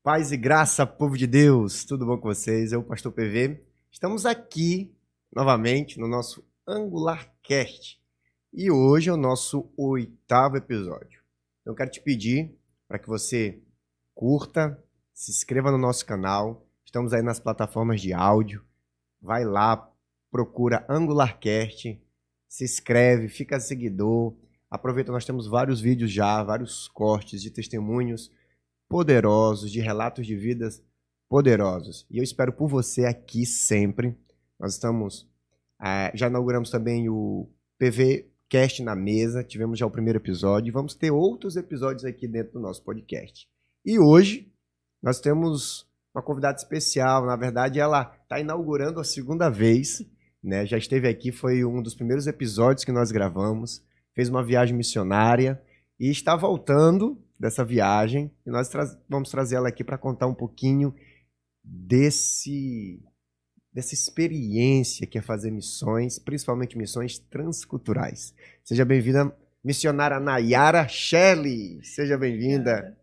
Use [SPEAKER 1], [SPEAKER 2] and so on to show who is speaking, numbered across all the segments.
[SPEAKER 1] Paz e graça, povo de Deus, tudo bom com vocês? Eu, Pastor PV, estamos aqui novamente no nosso AngularCast e hoje é o nosso 8º episódio. Então, eu quero te pedir para que você curta, se inscreva no nosso canal, estamos aí nas plataformas de áudio, vai lá, procura AngularCast, se inscreve, fica seguidor, aproveita, nós temos vários vídeos já, vários cortes de testemunhos poderosos, de relatos de vidas poderosos. E eu espero por você aqui sempre. Nós estamos, já inauguramos também o PV Cast na mesa, tivemos já o primeiro episódio e vamos ter outros episódios aqui dentro do nosso podcast. E hoje nós temos uma convidada especial, na verdade ela está inaugurando a segunda vez, né? Já esteve aqui, foi um dos primeiros episódios que nós gravamos, fez uma viagem missionária e está voltando dessa viagem, e nós vamos trazer ela aqui para contar um pouquinho dessa experiência que é fazer missões, principalmente missões transculturais. Seja bem-vinda, missionária Nayara Shelley. Seja bem-vinda.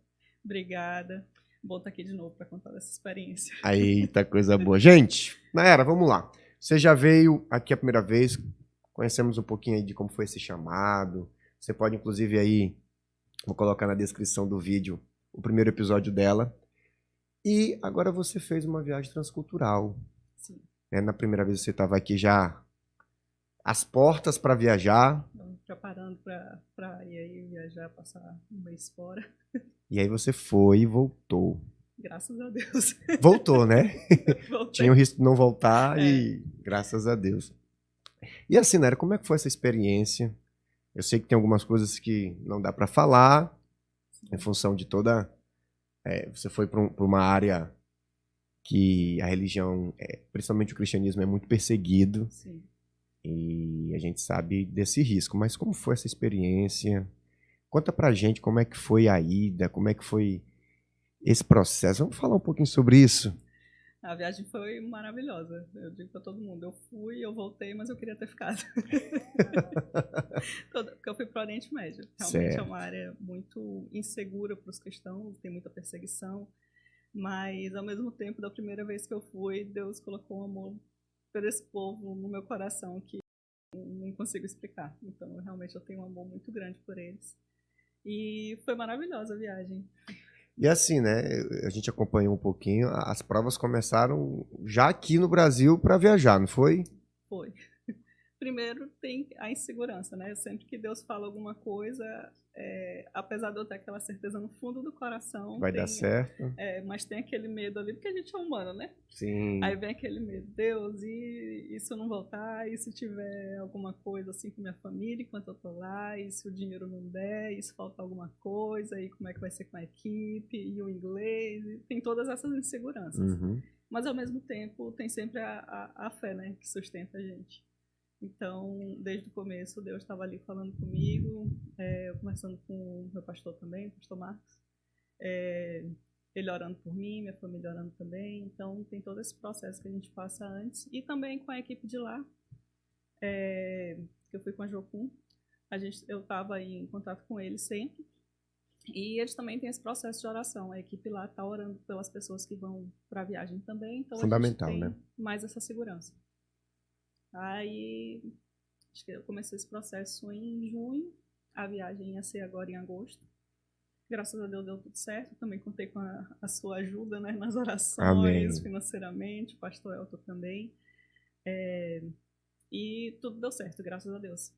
[SPEAKER 2] Obrigada. Bom estar aqui de novo para contar dessa experiência.
[SPEAKER 1] Eita, coisa boa. Gente, Nayara, vamos lá. Você já veio aqui a primeira vez, conhecemos um pouquinho aí de como foi esse chamado. Você pode, inclusive, aí vou colocar na descrição do vídeo o primeiro episódio dela. E agora você fez uma viagem transcultural.
[SPEAKER 2] Sim.
[SPEAKER 1] Na primeira vez você estava aqui já às portas para viajar.
[SPEAKER 2] Estamos preparando para ir aí viajar, passar um mês fora.
[SPEAKER 1] E aí você foi e voltou.
[SPEAKER 2] Graças a Deus.
[SPEAKER 1] Voltou, né?
[SPEAKER 2] Voltei.
[SPEAKER 1] Tinha o risco de não voltar e graças a Deus. E assim, Nayara, como é que foi essa experiência? Eu sei que tem algumas coisas que não dá para falar, em função de toda... você foi para uma área que a religião, principalmente o cristianismo, é muito perseguido.
[SPEAKER 2] Sim.
[SPEAKER 1] E a gente sabe desse risco. Mas como foi essa experiência? Conta pra gente como é que foi a ida, como é que foi esse processo. Vamos falar um pouquinho sobre isso?
[SPEAKER 2] A viagem foi maravilhosa. Eu digo para todo mundo, eu fui, eu voltei, mas eu queria ter ficado. Porque eu fui para o Oriente Médio. Realmente
[SPEAKER 1] certo.
[SPEAKER 2] É uma área muito insegura para os cristãos, tem muita perseguição. Mas, ao mesmo tempo, da primeira vez que eu fui, Deus colocou um amor por esse povo no meu coração que eu não consigo explicar. Então, realmente, eu tenho um amor muito grande por eles. E foi maravilhosa a viagem.
[SPEAKER 1] E assim, né, a gente acompanhou um pouquinho, as provas começaram já aqui no Brasil para viajar, não foi?
[SPEAKER 2] Foi. Primeiro tem a insegurança, né? Sempre que Deus fala alguma coisa, apesar de eu ter aquela certeza no fundo do coração...
[SPEAKER 1] Vai dar certo.
[SPEAKER 2] Mas tem aquele medo ali, porque a gente é humano, né?
[SPEAKER 1] Sim.
[SPEAKER 2] Aí vem aquele medo, Deus, e se eu não voltar, e se tiver alguma coisa assim com minha família enquanto eu tô lá, e se o dinheiro não der, e se faltar alguma coisa, e como é que vai ser com a equipe, e o inglês, e tem todas essas inseguranças.
[SPEAKER 1] Uhum.
[SPEAKER 2] Mas ao mesmo tempo tem sempre a fé, né, que sustenta a gente. Então, desde o começo, Deus estava ali falando comigo, eu conversando com o meu pastor também, o pastor Marcos, ele orando por mim, minha família orando também. Então, tem todo esse processo que a gente passa antes. E também com a equipe de lá, que eu fui com a Jocum, eu estava em contato com eles sempre. E eles também têm esse processo de oração. A equipe lá está orando pelas pessoas que vão para a viagem também. Então,
[SPEAKER 1] fundamental,
[SPEAKER 2] a gente tem
[SPEAKER 1] né?
[SPEAKER 2] mais essa segurança. Aí, acho que eu comecei esse processo em junho. A viagem ia ser agora em agosto. Graças a Deus deu tudo certo. Também contei com a sua ajuda, né, nas orações,
[SPEAKER 1] Amém.
[SPEAKER 2] financeiramente. O pastor Elton também. E tudo deu certo, graças a Deus.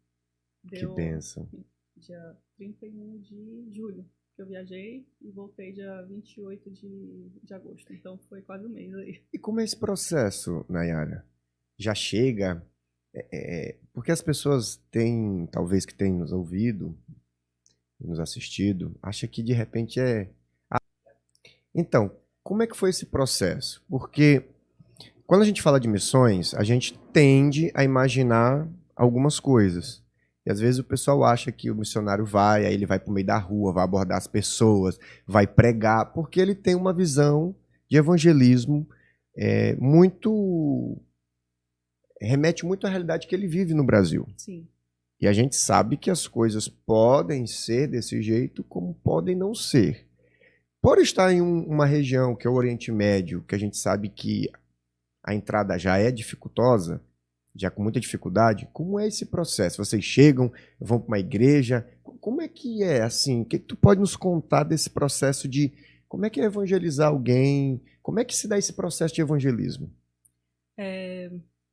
[SPEAKER 1] Que bênção.
[SPEAKER 2] Dia 31 de julho que eu viajei e voltei dia 28 de agosto. Então foi quase um mês aí.
[SPEAKER 1] E como é esse processo, Nayara? Já chega, porque as pessoas têm, talvez que têm nos ouvido, nos assistido, acha que de repente Então, como é que foi esse processo? Porque quando a gente fala de missões, a gente tende a imaginar algumas coisas. E às vezes o pessoal acha que o missionário aí ele vai para o meio da rua, vai abordar as pessoas, vai pregar, porque ele tem uma visão de evangelismo remete muito à realidade que ele vive no Brasil.
[SPEAKER 2] Sim.
[SPEAKER 1] E a gente sabe que as coisas podem ser desse jeito, como podem não ser. por estar em uma região que é o Oriente Médio, que a gente sabe que a entrada já é dificultosa, já com muita dificuldade, como é esse processo? Vocês chegam, vão para uma igreja, como é que é assim? O que tu pode nos contar desse processo de como é que é evangelizar alguém? Como é que se dá esse processo de evangelismo?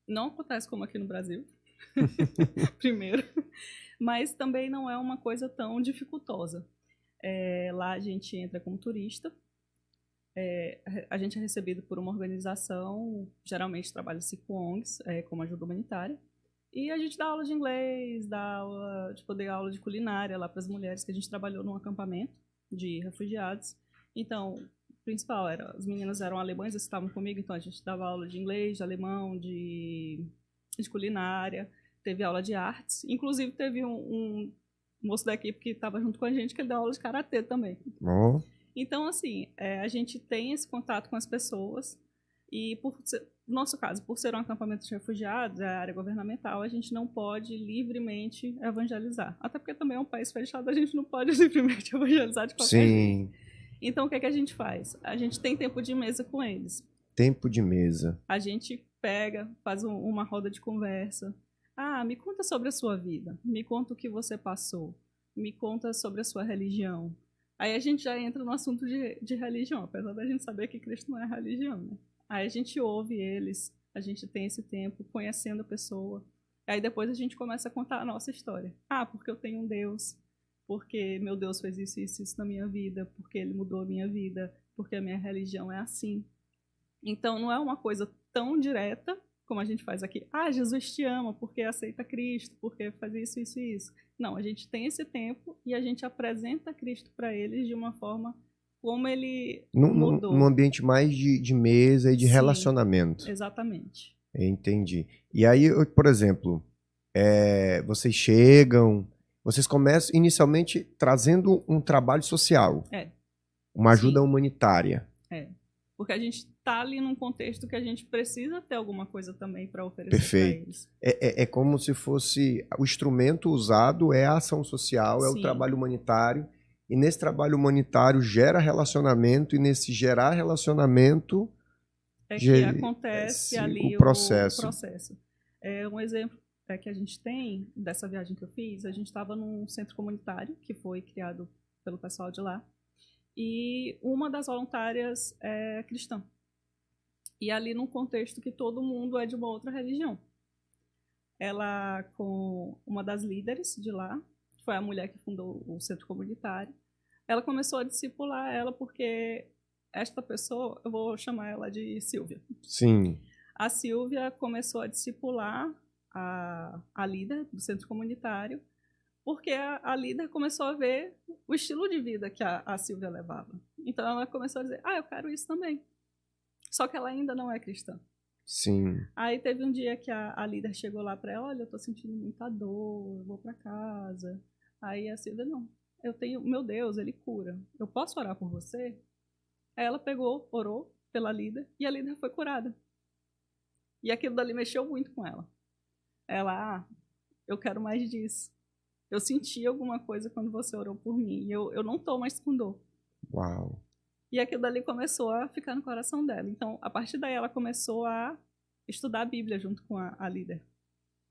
[SPEAKER 2] Não acontece como aqui no Brasil, primeiro, mas também não é uma coisa tão dificultosa. Lá a gente entra como turista, a gente é recebido por uma organização, geralmente trabalha-se com ONGs, como ajuda humanitária, e a gente dá aula de inglês, dá aula de culinária lá para as mulheres, que a gente trabalhou num acampamento de refugiados. Então, o principal era, as meninas eram alemães, estavam comigo, então a gente dava aula de inglês, de alemão, de culinária, teve aula de artes, inclusive teve um moço da equipe que estava junto com a gente, que ele deu aula de karatê também.
[SPEAKER 1] Oh.
[SPEAKER 2] Então, assim, a gente tem esse contato com as pessoas e, no nosso caso, por ser um acampamento de refugiados, a área governamental, a gente não pode livremente evangelizar. Até porque também é um país fechado, a gente não pode livremente evangelizar de qualquer jeito. Então, o que é que a gente faz? A gente tem tempo de mesa com eles.
[SPEAKER 1] Tempo de mesa.
[SPEAKER 2] A gente pega, faz uma roda de conversa. Me conta sobre a sua vida. Me conta o que você passou. Me conta sobre a sua religião. Aí a gente já entra no assunto de religião, apesar da gente saber que Cristo não é religião, né? Aí a gente ouve eles, a gente tem esse tempo conhecendo a pessoa. Aí depois a gente começa a contar a nossa história. Porque eu tenho um Deus, porque meu Deus fez isso e isso na minha vida, porque ele mudou a minha vida, porque a minha religião é assim. Então não é uma coisa tão direta como a gente faz aqui. Jesus te ama porque aceita Cristo, porque faz isso, isso e isso. Não, a gente tem esse tempo e a gente apresenta Cristo para eles de uma forma como ele mudou.
[SPEAKER 1] Num ambiente mais de mesa e de relacionamento.
[SPEAKER 2] Exatamente.
[SPEAKER 1] Entendi. E aí, por exemplo, vocês chegam, vocês começam inicialmente trazendo um trabalho social. Uma ajuda humanitária.
[SPEAKER 2] Porque a gente está ali num contexto que a gente precisa ter alguma coisa também para oferecer para eles.
[SPEAKER 1] É como se fosse o instrumento usado é a ação social, é o trabalho humanitário, e nesse trabalho humanitário gera relacionamento, e nesse gerar relacionamento
[SPEAKER 2] que acontece ali
[SPEAKER 1] o processo.
[SPEAKER 2] Um exemplo que a gente tem dessa viagem que eu fiz, a gente estava num centro comunitário que foi criado pelo pessoal de lá, e uma das voluntárias é cristã. E ali num contexto que todo mundo é de uma outra religião. Ela, com uma das líderes de lá, foi a mulher que fundou o centro comunitário, ela começou a discipular ela porque esta pessoa, eu vou chamar ela de Silvia.
[SPEAKER 1] Sim.
[SPEAKER 2] A Silvia começou a discipular a líder do centro comunitário, porque a líder começou a ver o estilo de vida que a Silvia levava. Então ela começou a dizer, eu quero isso também. Só que ela ainda não é cristã.
[SPEAKER 1] Sim.
[SPEAKER 2] Aí teve um dia que a líder chegou lá para ela, olha, eu tô sentindo muita dor, eu vou para casa. Aí a Silvia, não, meu Deus, ele cura. Eu posso orar por você? Aí ela pegou, orou pela líder, e a líder foi curada. E aquilo dali mexeu muito com ela. Ela, eu quero mais disso. Eu senti alguma coisa quando você orou por mim. E eu não tô mais com dor.
[SPEAKER 1] Uau.
[SPEAKER 2] E aquilo dali começou a ficar no coração dela. Então, a partir daí, ela começou a estudar a Bíblia junto com a líder.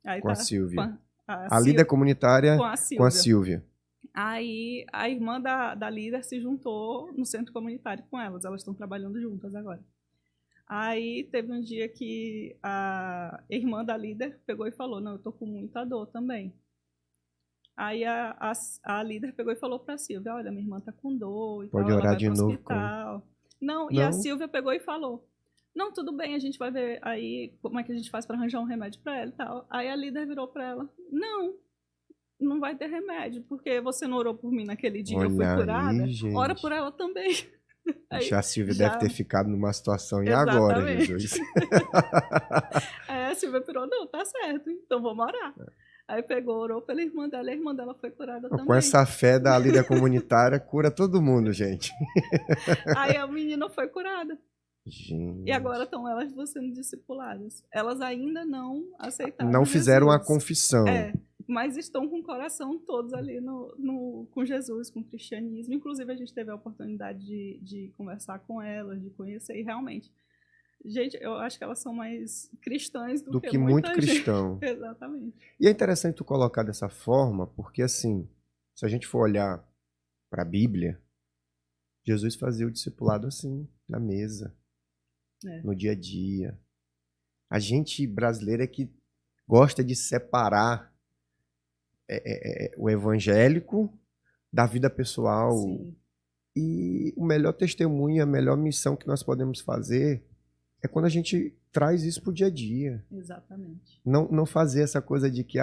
[SPEAKER 2] Aí
[SPEAKER 1] com a Silvia.
[SPEAKER 2] A
[SPEAKER 1] líder comunitária
[SPEAKER 2] com
[SPEAKER 1] a Silvia.
[SPEAKER 2] Aí, a irmã da líder se juntou no centro comunitário com elas. Elas estão trabalhando juntas agora. Aí, teve um dia que a irmã da líder pegou e falou, não, eu tô com muita dor também. Aí a líder pegou e falou para a Silvia, olha, minha irmã tá com dor e
[SPEAKER 1] pode
[SPEAKER 2] tal,
[SPEAKER 1] orar
[SPEAKER 2] ela vai
[SPEAKER 1] de
[SPEAKER 2] pro
[SPEAKER 1] novo
[SPEAKER 2] hospital. Não, e a Silvia pegou e falou, não, tudo bem, a gente vai ver aí como é que a gente faz para arranjar um remédio para ela e tal. Aí a líder virou para ela, não vai ter remédio, porque você não orou por mim naquele dia,
[SPEAKER 1] olha,
[SPEAKER 2] eu fui curada,
[SPEAKER 1] aí, gente.
[SPEAKER 2] ora por ela também.
[SPEAKER 1] Aí, a Silvia deve ter ficado numa situação, e agora, Jesus?
[SPEAKER 2] Aí a Silvia virou, não, tá certo, então vamos orar. Aí pegou, orou pela irmã dela, e a irmã dela foi curada também.
[SPEAKER 1] Com essa fé da líder comunitária, cura todo mundo, gente.
[SPEAKER 2] Aí a menina foi curada.
[SPEAKER 1] Gente.
[SPEAKER 2] E agora estão elas duas sendo discipuladas. Elas ainda não aceitaram
[SPEAKER 1] Não fizeram
[SPEAKER 2] Jesus.
[SPEAKER 1] a confissão.
[SPEAKER 2] mas estão com o coração todos ali com Jesus, com o cristianismo. Inclusive, a gente teve a oportunidade de conversar com elas, de conhecer, e realmente, gente, eu acho que elas são mais cristãs do que
[SPEAKER 1] muito
[SPEAKER 2] muita
[SPEAKER 1] cristão.
[SPEAKER 2] gente. Exatamente.
[SPEAKER 1] E é interessante tu colocar dessa forma, porque assim, se a gente for olhar para a Bíblia, Jesus fazia o discipulado assim, na mesa, no dia a dia. A gente brasileiro é que gosta de separar o evangélico da vida pessoal.
[SPEAKER 2] Sim.
[SPEAKER 1] E o melhor testemunho, a melhor missão que nós podemos fazer é quando a gente traz isso pro dia a dia.
[SPEAKER 2] Exatamente.
[SPEAKER 1] Não fazer essa coisa de que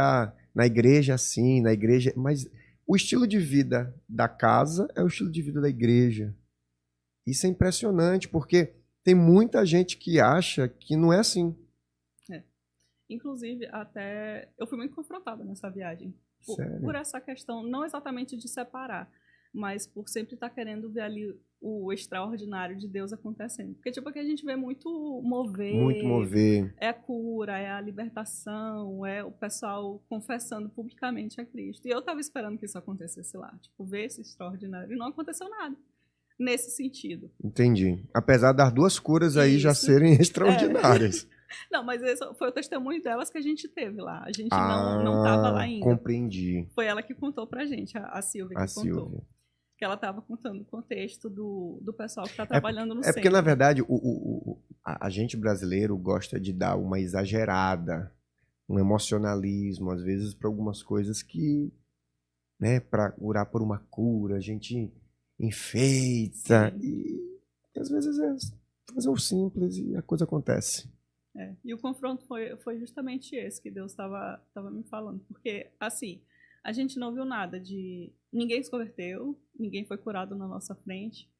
[SPEAKER 1] na igreja assim, na igreja... Mas o estilo de vida da casa é o estilo de vida da igreja. Isso é impressionante, porque tem muita gente que acha que não é assim.
[SPEAKER 2] Inclusive, até eu fui muito confrontada nessa viagem.
[SPEAKER 1] Sério?
[SPEAKER 2] Por essa questão, não exatamente de separar, mas por sempre estar querendo ver ali o extraordinário de Deus acontecendo. Porque, tipo, aqui a gente vê muito mover. É a cura, é a libertação, é o pessoal confessando publicamente a Cristo. E eu tava esperando que isso acontecesse lá. Tipo, ver esse extraordinário. E não aconteceu nada nesse sentido.
[SPEAKER 1] Entendi. Apesar das duas curas aí já serem extraordinárias.
[SPEAKER 2] Não, mas esse foi o testemunho delas que a gente teve lá. A gente não estava lá ainda.
[SPEAKER 1] Compreendi.
[SPEAKER 2] Foi ela que contou pra gente, a Silvia que contou. Que ela estava contando o contexto do pessoal que está trabalhando no centro.
[SPEAKER 1] É porque, na verdade, a gente brasileiro gosta de dar uma exagerada, um emocionalismo, às vezes, para algumas coisas que, né, para orar por uma cura, a gente enfeita. E às vezes é fazer o simples e a coisa acontece.
[SPEAKER 2] E o confronto foi justamente esse que Deus estava me falando. Porque, assim, a gente não viu nada de... Ninguém se converteu, ninguém foi curado na nossa frente,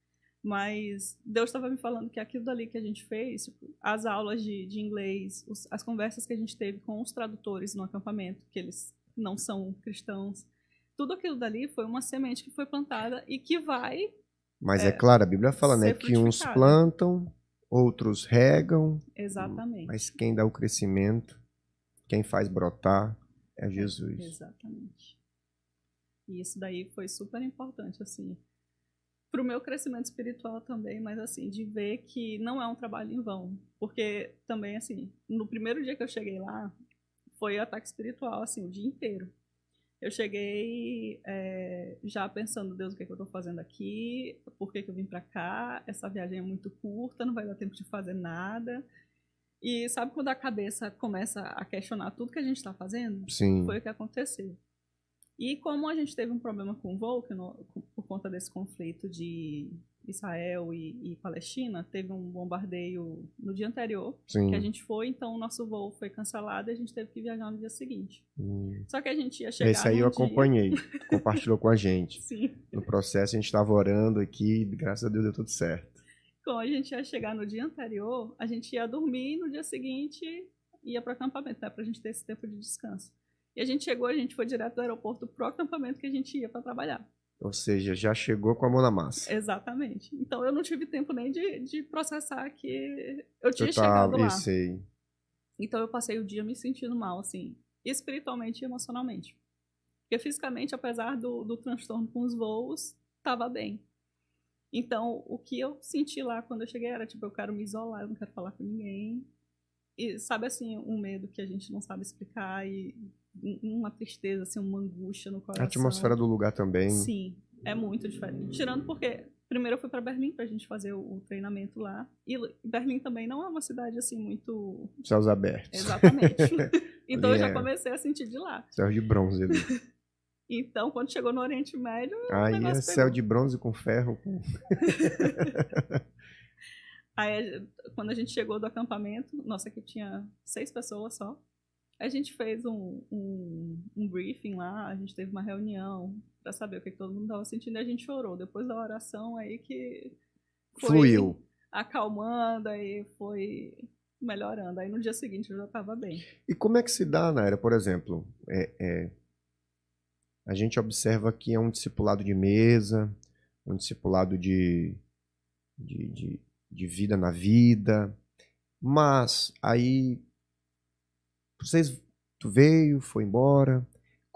[SPEAKER 2] mas Deus estava me falando que aquilo dali que a gente fez, tipo, as aulas de inglês, as conversas que a gente teve com os tradutores no acampamento, que eles não são cristãos, tudo aquilo dali foi uma semente que foi plantada e que vai...
[SPEAKER 1] Mas é claro, a Bíblia fala, né, que uns plantam, outros regam.
[SPEAKER 2] Exatamente.
[SPEAKER 1] Mas quem dá o crescimento, quem faz brotar é Jesus.
[SPEAKER 2] Exatamente. E isso daí foi super importante, assim, para o meu crescimento espiritual também, mas assim, de ver que não é um trabalho em vão. Porque também, assim, no primeiro dia que eu cheguei lá, foi ataque espiritual, assim, o dia inteiro. Eu cheguei já pensando, Deus, o que é que eu estou fazendo aqui? Por que eu vim para cá? Essa viagem é muito curta, não vai dar tempo de fazer nada. E sabe quando a cabeça começa a questionar tudo que a gente está fazendo?
[SPEAKER 1] Sim.
[SPEAKER 2] Foi o que aconteceu. E como a gente teve um problema com o voo, por conta desse conflito de Israel e Palestina, teve um bombardeio no dia anterior, que a gente foi, então o nosso voo foi cancelado e a gente teve que viajar no dia seguinte. Só que a gente ia chegar
[SPEAKER 1] Esse aí eu acompanhei, compartilhou com a gente.
[SPEAKER 2] Sim.
[SPEAKER 1] No processo a gente estava orando aqui, graças a Deus deu tudo certo.
[SPEAKER 2] Como a gente ia chegar no dia anterior, a gente ia dormir e no dia seguinte ia para o acampamento, né, para a gente ter esse tempo de descanso. E a gente chegou, a gente foi direto do aeroporto pro acampamento que a gente ia para trabalhar.
[SPEAKER 1] Ou seja, já chegou com a mão na massa.
[SPEAKER 2] Exatamente. Então eu não tive tempo nem de processar que eu tinha chegado lá.
[SPEAKER 1] Sei.
[SPEAKER 2] Então eu passei o dia me sentindo mal, assim, espiritualmente e emocionalmente. Porque fisicamente, apesar do transtorno com os voos, estava bem. Então o que eu senti lá quando eu cheguei era, tipo, eu quero me isolar, eu não quero falar com ninguém. E sabe, assim, um medo que a gente não sabe explicar e uma tristeza, assim, uma angústia no coração.
[SPEAKER 1] A atmosfera do lugar também.
[SPEAKER 2] Sim, é muito diferente. Tirando porque, primeiro eu fui para Berlim pra gente fazer o treinamento lá. E Berlim também não é uma cidade, assim, muito...
[SPEAKER 1] Céus abertos.
[SPEAKER 2] Exatamente. Então eu já comecei a sentir de lá.
[SPEAKER 1] Céu de bronze ali.
[SPEAKER 2] Então, quando chegou no Oriente Médio,
[SPEAKER 1] aí é céu de bronze com ferro.
[SPEAKER 2] Aí, quando a gente chegou do acampamento, nossa equipe tinha 6 pessoas só. A gente fez um briefing lá, a gente teve uma reunião para saber o que todo mundo estava sentindo e a gente chorou. Depois da oração aí que foi
[SPEAKER 1] fluiu,
[SPEAKER 2] acalmando, aí foi melhorando. Aí no dia seguinte eu já estava bem.
[SPEAKER 1] E como é que se dá, Naira? Por exemplo, a gente observa que é um discipulado de mesa, um discipulado de vida na vida, mas aí tu veio, foi embora.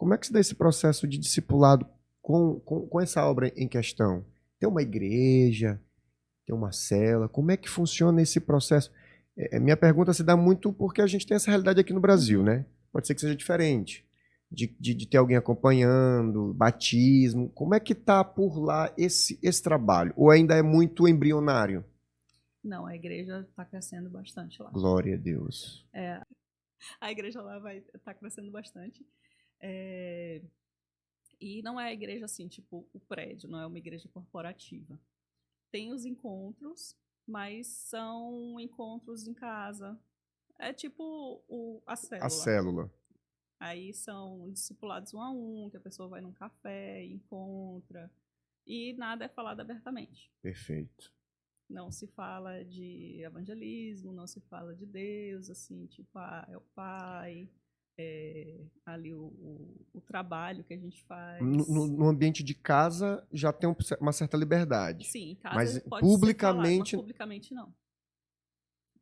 [SPEAKER 1] Como é que se dá esse processo de discipulado com essa obra em questão? Tem uma igreja, tem uma cela, como é que funciona esse processo? Minha pergunta se dá muito porque a gente tem essa realidade aqui no Brasil, né? Pode ser que seja diferente, de ter alguém acompanhando, batismo. Como é que tá por lá esse trabalho? Ou ainda é muito embrionário?
[SPEAKER 2] Não, a igreja está crescendo bastante lá.
[SPEAKER 1] Glória a Deus.
[SPEAKER 2] A igreja lá vai estar crescendo bastante. E não é a igreja assim, tipo o prédio, não é uma igreja corporativa. Tem os encontros, mas são encontros em casa. É tipo a célula.
[SPEAKER 1] A célula.
[SPEAKER 2] Aí são discipulados um a um, que a pessoa vai num café, encontra. E nada é falado abertamente.
[SPEAKER 1] Perfeito.
[SPEAKER 2] Não se fala de evangelismo, não se fala de Deus, assim, tipo, é o Pai, ali o trabalho que a gente faz.
[SPEAKER 1] No ambiente de casa já tem uma certa liberdade.
[SPEAKER 2] Sim, em casa
[SPEAKER 1] mas
[SPEAKER 2] pode
[SPEAKER 1] publicamente...
[SPEAKER 2] ser falado, mas publicamente não.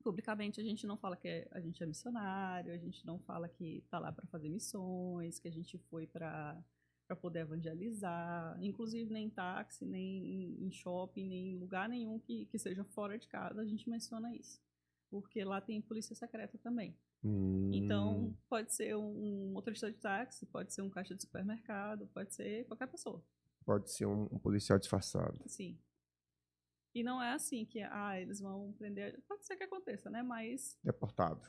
[SPEAKER 2] Publicamente a gente não fala que a gente é missionário, a gente não fala que está lá para fazer missões, que a gente foi para poder evangelizar, inclusive nem em táxi, nem em shopping, nem em lugar nenhum que seja fora de casa a gente menciona isso, porque lá tem polícia secreta também. Então pode ser um motorista de táxi, pode ser um caixa de supermercado, pode ser qualquer pessoa.
[SPEAKER 1] Pode ser um policial disfarçado.
[SPEAKER 2] Sim. E não é assim que eles vão prender. Pode ser que aconteça, né? Mas.
[SPEAKER 1] Deportado.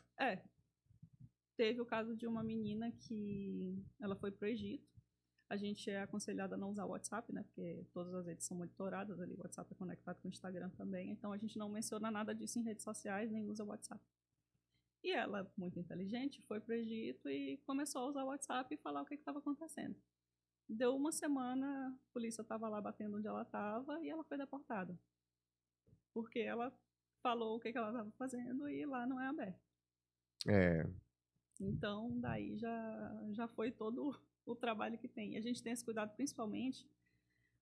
[SPEAKER 2] Teve o caso de uma menina que ela foi pro Egito. A gente é aconselhado a não usar o WhatsApp, né? Porque todas as redes são monitoradas ali. O WhatsApp é conectado com o Instagram também. Então a gente não menciona nada disso em redes sociais, nem usa o WhatsApp. E ela, muito inteligente, foi pro Egito e começou a usar o WhatsApp e falar o que estava acontecendo. Deu uma semana, a polícia estava lá batendo onde ela estava e ela foi deportada. Porque ela falou o que ela estava fazendo e lá não é aberto. Então, daí já foi todo o trabalho que tem. E a gente tem esse cuidado principalmente,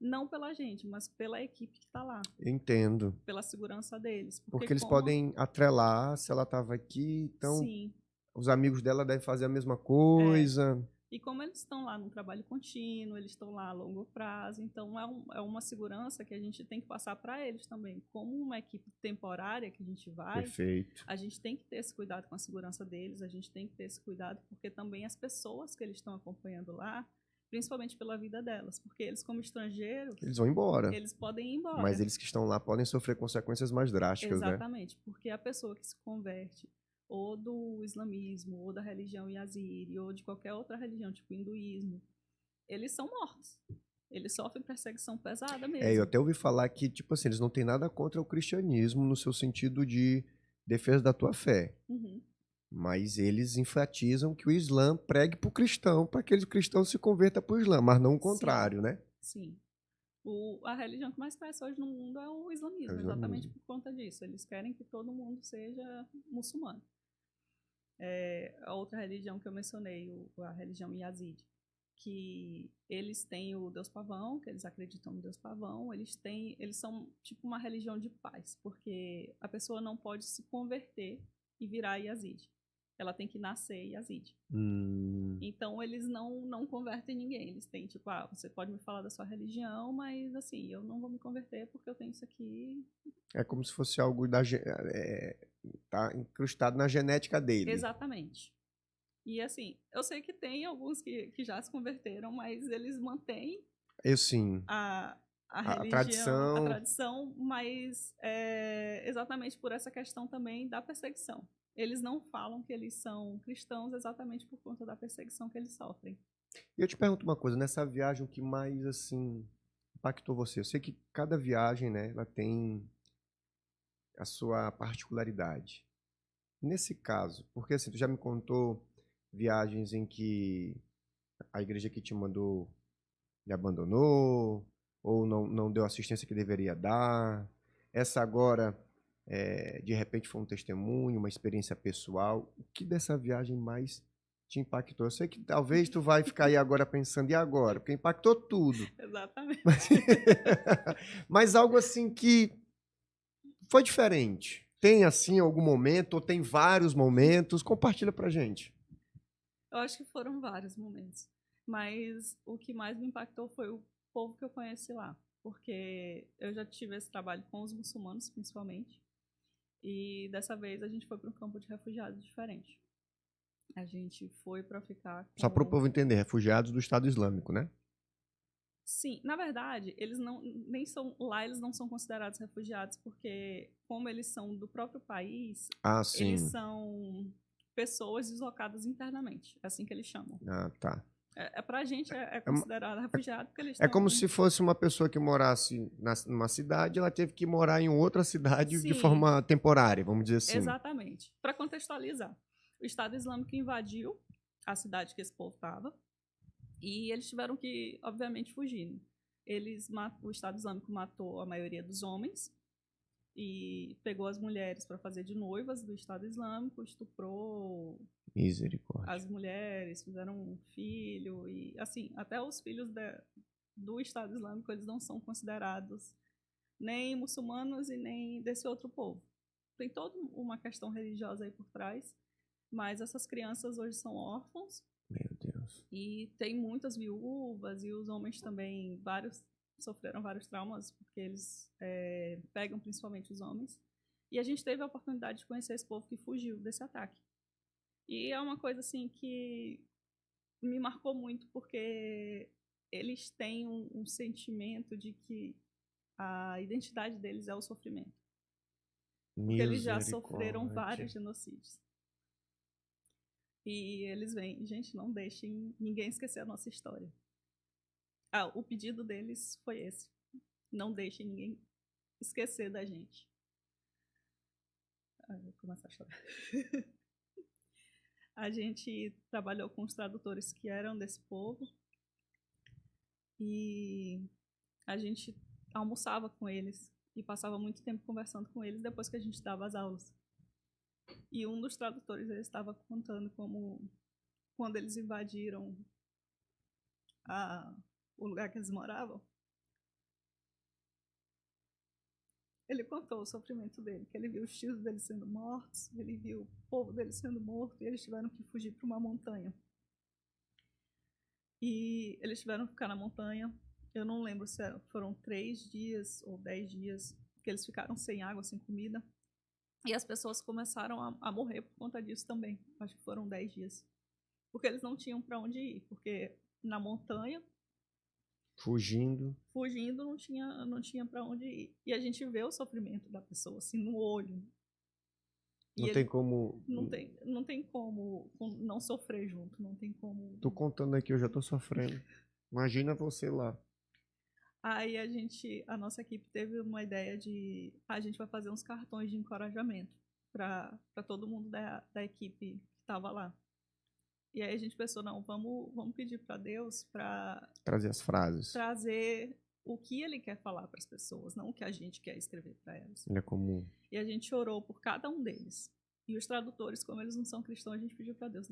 [SPEAKER 2] não pela gente, mas pela equipe que está lá.
[SPEAKER 1] Entendo.
[SPEAKER 2] Pela segurança deles.
[SPEAKER 1] Porque eles podem atrelar se ela estava aqui, então
[SPEAKER 2] Sim.
[SPEAKER 1] Os amigos dela devem fazer a mesma coisa.
[SPEAKER 2] E como eles estão lá num trabalho contínuo, eles estão lá a longo prazo, então é uma segurança que a gente tem que passar para eles também. Como uma equipe temporária que a gente vai,
[SPEAKER 1] Perfeito.
[SPEAKER 2] a gente tem que ter esse cuidado com a segurança deles, a gente tem que ter esse cuidado porque também as pessoas que eles estão acompanhando lá, principalmente pela vida delas, porque eles como estrangeiros...
[SPEAKER 1] Eles vão embora.
[SPEAKER 2] Eles podem ir embora.
[SPEAKER 1] Mas eles que estão lá podem sofrer consequências mais drásticas,
[SPEAKER 2] Exatamente, né? Porque a pessoa que se converte ou do islamismo, ou da religião yazidi, ou de qualquer outra religião, tipo hinduísmo, eles são mortos. Eles sofrem perseguição pesada mesmo.
[SPEAKER 1] Eu até ouvi falar que, tipo assim, eles não têm nada contra o cristianismo no seu sentido de defesa da tua fé.
[SPEAKER 2] Uhum.
[SPEAKER 1] Mas eles enfatizam que o Islã pregue para o cristão, para que o cristão se converta para o Islã, mas não o contrário,
[SPEAKER 2] Sim.
[SPEAKER 1] né?
[SPEAKER 2] Sim. A religião que mais cresce hoje no mundo é o islamismo, exatamente por conta disso. Eles querem que todo mundo seja muçulmano. A outra religião que eu mencionei, a religião Yazidi, que eles têm o Deus Pavão, que eles acreditam no Deus Pavão, eles são tipo uma religião de paz, porque a pessoa não pode se converter e virar Yazidi. Ela tem que nascer Yazidi. Então, eles não convertem ninguém. Eles têm, tipo, você pode me falar da sua religião, mas, assim, eu não vou me converter porque eu tenho isso aqui.
[SPEAKER 1] É como se fosse algo tá incrustado na genética dele.
[SPEAKER 2] Exatamente. E, assim, eu sei que tem alguns que já se converteram, mas eles mantêm a religião, a tradição, mas exatamente por essa questão também da perseguição. Eles não falam que eles são cristãos exatamente por conta da perseguição que eles sofrem.
[SPEAKER 1] E eu te pergunto uma coisa, nessa viagem, o que mais, assim, impactou você? Eu sei que cada viagem, né, ela tem a sua particularidade. Nesse caso, porque assim, tu já me contou viagens em que a igreja que te mandou lhe abandonou, ou não deu a assistência que deveria dar. Essa agora, de repente, foi um testemunho, uma experiência pessoal. O que dessa viagem mais te impactou? Eu sei que talvez tu vai ficar aí agora pensando, e agora? Porque impactou tudo.
[SPEAKER 2] Exatamente.
[SPEAKER 1] Mas algo assim que foi diferente. Tem, assim, algum momento, ou tem vários momentos? Compartilha pra gente.
[SPEAKER 2] Eu acho que foram vários momentos. Mas o que mais me impactou foi o povo que eu conheci lá. Porque eu já tive esse trabalho com os muçulmanos, principalmente. E dessa vez a gente foi para um campo de refugiados diferente. A gente foi para ficar
[SPEAKER 1] Só para o
[SPEAKER 2] com...
[SPEAKER 1] povo entender, refugiados do Estado Islâmico, né?
[SPEAKER 2] Sim, na verdade, eles não nem são lá, eles não são considerados refugiados porque como eles são do próprio país,
[SPEAKER 1] Ah,
[SPEAKER 2] eles
[SPEAKER 1] sim.
[SPEAKER 2] são pessoas deslocadas internamente, é assim que eles chamam.
[SPEAKER 1] Ah, tá.
[SPEAKER 2] Pra gente é
[SPEAKER 1] É, uma-
[SPEAKER 2] considerado refugiado porque eles
[SPEAKER 1] é como
[SPEAKER 2] estão...
[SPEAKER 1] se fosse uma pessoa que morasse numa cidade, ela teve que morar em outra cidade de
[SPEAKER 2] Sim,
[SPEAKER 1] forma temporária, vamos dizer assim.
[SPEAKER 2] exatamente. Para contextualizar, o Estado Islâmico invadiu a cidade que esse povo estava e eles tiveram que, obviamente, fugir. O Estado Islâmico matou a maioria dos homens e pegou as mulheres para fazer de noivas do Estado Islâmico, estuprou
[SPEAKER 1] Misericórdia.
[SPEAKER 2] as mulheres, fizeram um filho e assim, até os filhos do Estado Islâmico eles não são considerados nem muçulmanos e nem desse outro povo. Tem toda uma questão religiosa aí por trás, mas essas crianças hoje são órfãos
[SPEAKER 1] Meu Deus.
[SPEAKER 2] e tem muitas viúvas e os homens também sofreram vários traumas porque eles pegam principalmente os homens. E a gente teve a oportunidade de conhecer esse povo que fugiu desse ataque. E é uma coisa assim que me marcou muito porque eles têm um sentimento de que a identidade deles é o sofrimento. Porque eles já sofreram vários
[SPEAKER 1] Misericórdia.
[SPEAKER 2] genocídios. E eles vêm, gente, não deixem ninguém esquecer a nossa história. O pedido deles foi esse. Não deixem ninguém esquecer da gente. Vou começar a chorar. A gente trabalhou com os tradutores que eram desse povo. E a gente almoçava com eles. E passava muito tempo conversando com eles depois que a gente dava as aulas. E um dos tradutores ele estava contando como quando eles invadiram o lugar que eles moravam, ele contou o sofrimento dele, que ele viu os tios dele sendo mortos, ele viu o povo dele sendo morto, e eles tiveram que fugir para uma montanha. E eles tiveram que ficar na montanha, eu não lembro se foram 3 dias ou 10 dias, que eles ficaram sem água, sem comida, e as pessoas começaram a morrer por conta disso também, acho que foram 10 dias. Porque eles não tinham para onde ir, porque na montanha
[SPEAKER 1] Fugindo.
[SPEAKER 2] não tinha para onde ir. E a gente vê o sofrimento da pessoa assim no olho. E
[SPEAKER 1] Não tem como.
[SPEAKER 2] não tem como não sofrer junto, não tem como.
[SPEAKER 1] Tô contando aqui, eu já tô sofrendo. Imagina você lá.
[SPEAKER 2] Aí a nossa equipe teve uma ideia de a gente vai fazer uns cartões de encorajamento para todo mundo da equipe que estava lá. E aí a gente pensou, não, vamos pedir para Deus para
[SPEAKER 1] Trazer as frases.
[SPEAKER 2] trazer o que ele quer falar para as pessoas, não o que a gente quer escrever para elas.
[SPEAKER 1] Ele é comum.
[SPEAKER 2] E a gente orou por cada um deles. E os tradutores, como eles não são cristãos, a gente pediu para Deus,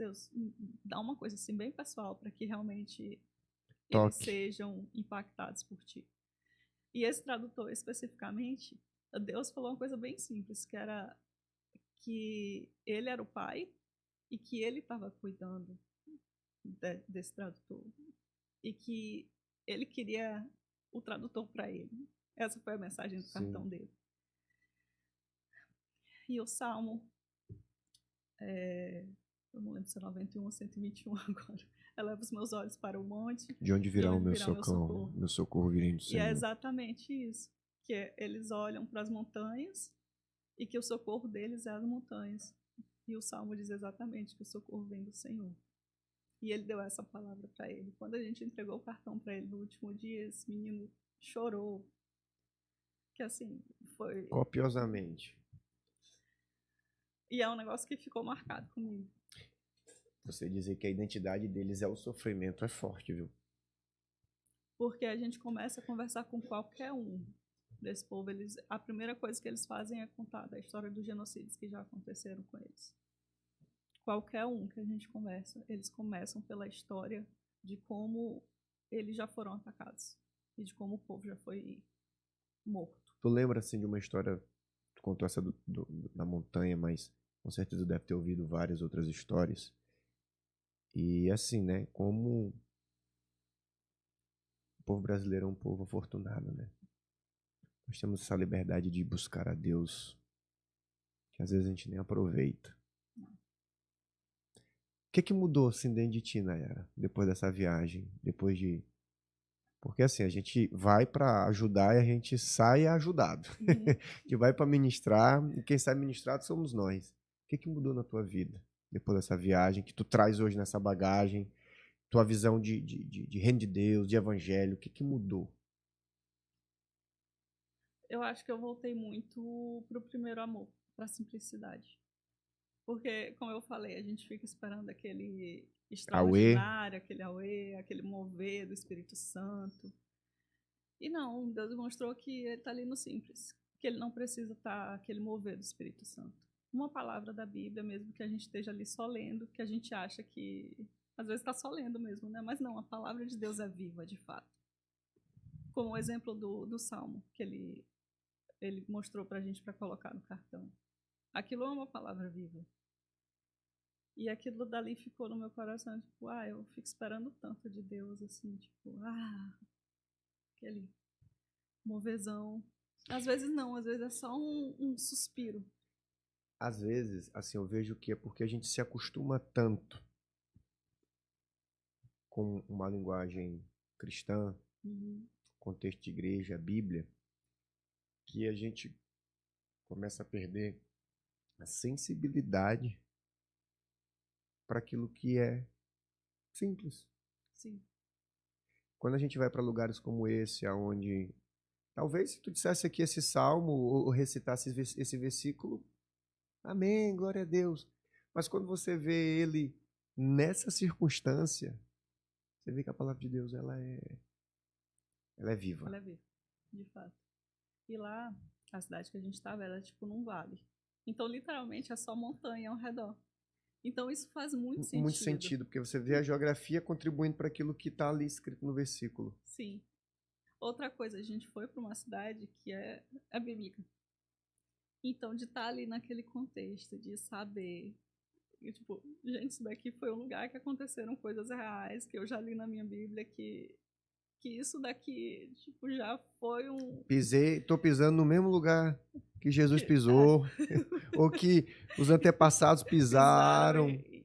[SPEAKER 2] dá uma coisa assim bem pessoal para que realmente eles sejam impactados por ti. E esse tradutor especificamente, Deus falou uma coisa bem simples, que era que ele era o pai e que ele estava cuidando desse tradutor e que ele queria o tradutor para ele. Essa foi a mensagem do cartão dele. E o Salmo, eu não lembro se é 91 ou 121 agora. Eleva os meus olhos para o monte.
[SPEAKER 1] De onde virá o meu socorro? Meu socorro virá do Senhor.
[SPEAKER 2] E é exatamente isso. Que eles olham para as montanhas e que o socorro deles é as montanhas. E o Salmo diz exatamente que o socorro vem do Senhor. E ele deu essa palavra para ele. Quando a gente entregou o cartão para ele no último dia, esse menino chorou. Que assim, foi...
[SPEAKER 1] Copiosamente.
[SPEAKER 2] E é um negócio que ficou marcado comigo.
[SPEAKER 1] Você dizer que a identidade deles é o sofrimento é forte, viu?
[SPEAKER 2] Porque a gente começa a conversar com qualquer um desse povo. A primeira coisa que eles fazem é contar da história dos genocídios que já aconteceram com eles. Qualquer um que a gente conversa, eles começam pela história de como eles já foram atacados e de como o povo já foi morto.
[SPEAKER 1] Tu lembra, assim, de uma história, tu contou essa da montanha, mas com certeza deve ter ouvido várias outras histórias. E assim, né, como povo brasileiro é um povo afortunado, né? Nós temos essa liberdade de buscar a Deus, que às vezes a gente nem aproveita. O que mudou assim dentro de ti, Nayara, depois dessa viagem? Porque assim, a gente vai para ajudar e a gente sai ajudado.
[SPEAKER 2] Uhum.
[SPEAKER 1] A gente vai para ministrar e quem sai ministrado somos nós. O que mudou na tua vida depois dessa viagem que tu traz hoje nessa bagagem? Tua visão de reino de Deus, de evangelho, o que mudou?
[SPEAKER 2] Eu acho que eu voltei muito pro primeiro amor, pra simplicidade. Porque, como eu falei, a gente fica esperando aquele
[SPEAKER 1] Aue,
[SPEAKER 2] extraordinário, aquele auê, aquele mover do Espírito Santo. E não, Deus mostrou que ele está ali no simples, que ele não precisa estar aquele mover do Espírito Santo. Uma palavra da Bíblia, mesmo que a gente esteja ali só lendo, que a gente acha que às vezes está só lendo mesmo, né? Mas não, a palavra de Deus é viva, de fato. Como o exemplo do Salmo, que ele mostrou para a gente para colocar no cartão. Aquilo é uma palavra viva. E aquilo dali ficou no meu coração, tipo, eu fico esperando tanto de Deus, assim, tipo, aquele movezão. Às vezes não, às vezes é só um suspiro.
[SPEAKER 1] às vezes, assim, eu vejo que é porque a gente se acostuma tanto com uma linguagem cristã,
[SPEAKER 2] Uhum.
[SPEAKER 1] contexto de igreja, Bíblia, que a gente começa a perder a sensibilidade para aquilo que é simples.
[SPEAKER 2] Sim.
[SPEAKER 1] Quando a gente vai para lugares como esse, aonde talvez se tu dissesse aqui esse salmo ou recitasse esse versículo, amém, glória a Deus. Mas quando você vê ele nessa circunstância, você vê que a palavra de Deus ela é viva.
[SPEAKER 2] Ela é viva, de fato. E lá, a cidade que a gente estava era tipo num vale. Então, literalmente, é só montanha ao redor. Então, isso faz muito
[SPEAKER 1] Muito
[SPEAKER 2] sentido.
[SPEAKER 1] sentido, porque você vê a geografia contribuindo para aquilo que está ali escrito no versículo.
[SPEAKER 2] Sim. Outra coisa, a gente foi para uma cidade que é bíblica. Então, de estar ali naquele contexto, de saber, e, tipo, gente, isso daqui foi um lugar que aconteceram coisas reais, que eu já li na minha Bíblia, que isso daqui, tipo, já foi um...
[SPEAKER 1] Tô pisando no mesmo lugar que Jesus
[SPEAKER 2] Que,
[SPEAKER 1] pisou, ou que os antepassados
[SPEAKER 2] pisaram
[SPEAKER 1] pisaram.